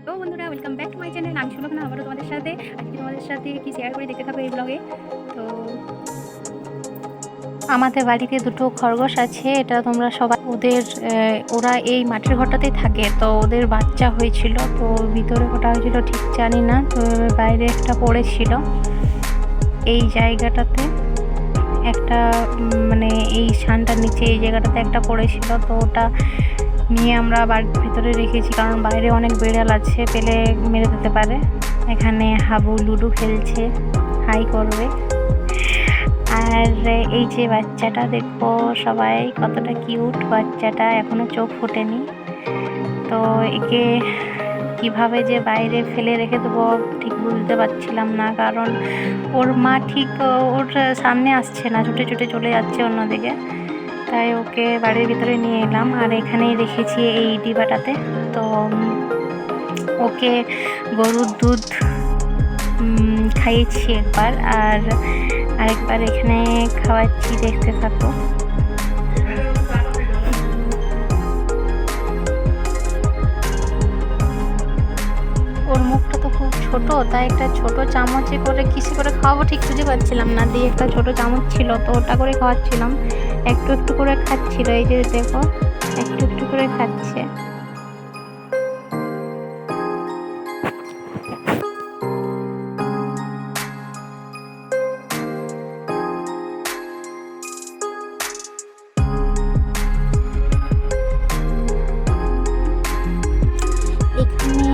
তো বন্ধুরা, welcome back to my channel. আমি সুলগ্না, আবারও তোমাদের সাথে আজকে তোমাদের সাথে কি শেয়ার করে দেখতে থাকো এই ব্লগে। তো আমাদের বাড়িতে দুটো খরগোশ আছে, এটা তোমরা সবাই ওরা এই মাটির ঘরটাতেই থাকে। তো ওদের বাচ্চা হয়েছিল, তো ভিতরে ওটা হয়েছিল ঠিক জানি না, তো বাইরে একটা পড়েছিল এই জায়গাটাতে একটা, মানে এই ছানটার নিচে এই জায়গাটাতে একটা পড়েছিল। তো ওটা নিয়ে আমরা বাড়ির ভিতরে রেখেছি, কারণ বাইরে অনেক বিড়াল আছে, পেলে মেরে দিতে পারে। এখানে হাবু লুডো খেলছে, হাই করবে। আর এই যে বাচ্চাটা দেখো সবাই, কতটা কিউট বাচ্চাটা, এখনো চোখ ফোটেনি। তো একে কিভাবে যে বাইরে ফেলে রেখে দেবো ঠিক বুঝতে পারছিলাম না, কারণ ওর মা ঠিক ওর সামনে আসছে না, ছুটে ছুটে চলে যাচ্ছে অন্যদিকে। তাই ওকে বাড়ির ভিতরে নিয়ে এলাম, আর এখানেই রেখেছি এই ডিবাটাতে। তো ওকে গরুর দুধ খাইয়েছি একবার, আর আরেকবার এখানে খাওয়াচ্ছি, দেখতে থাকো। ওর মুখটা তো খুব ছোট, তাই একটা ছোট চামচে করে কিসে করে খাওয়াবো ঠিক খুঁজে পাচ্ছিলাম না, দিয়ে একটা ছোট চামচ ছিল, তো ওটা করে খাওয়াচ্ছিলাম। একটু একটু করে খাচ্ছিল, এই যে দেখো একটু একটু করে খাচ্ছে। এখানে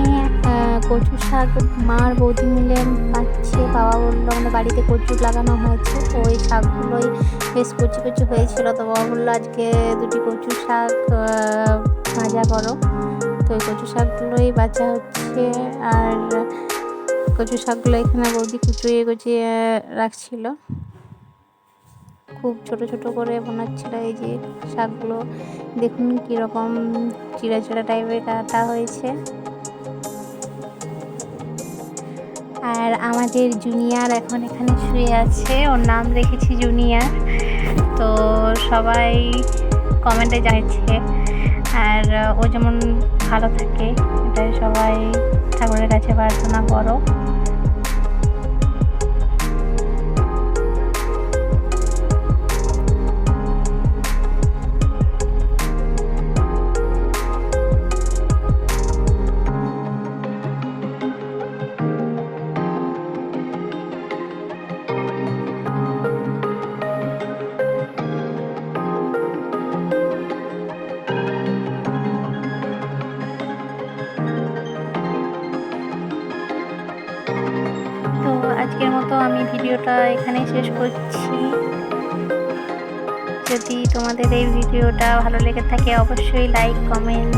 কচু শাক মা আর বৌদি মিলে পাচ্ছে। বাবা বললো আমাদের বাড়িতে কচু লাগানো হয়েছে, তো ওই শাকগুলোই বেশ কচি কচি হয়েছিল। তো বাবা বললো আজকে দুটি কচু শাক ভাজা করো। তো ওই কচু শাকগুলোই বাছা হচ্ছে, আর কচু শাকগুলো এখানে বৌদি কুচিয়ে কুচিয়ে রাখছিল, খুব ছোট ছোট করে বানাচ্ছিল। এই যে শাকগুলো দেখুন কীরকম চিড়া চিড়া টাইপের কাটা হয়েছে। আর আমাদের জুনিয়র এখন এখানে শুয়ে আছে, ওর নাম রেখেছি জুনিয়র। তো সবাই কমেন্টে জানিয়েছে, আর ও যেমন ভালো থাকে এটাই সবাই ঠাকুরের কাছে প্রার্থনা করো। তো আজকের মতো আমি ভিডিওটা এখানেই শেষ করছি। যদি তোমাদের এই ভিডিওটা ভালো লেগে থাকে অবশ্যই লাইক, কমেন্ট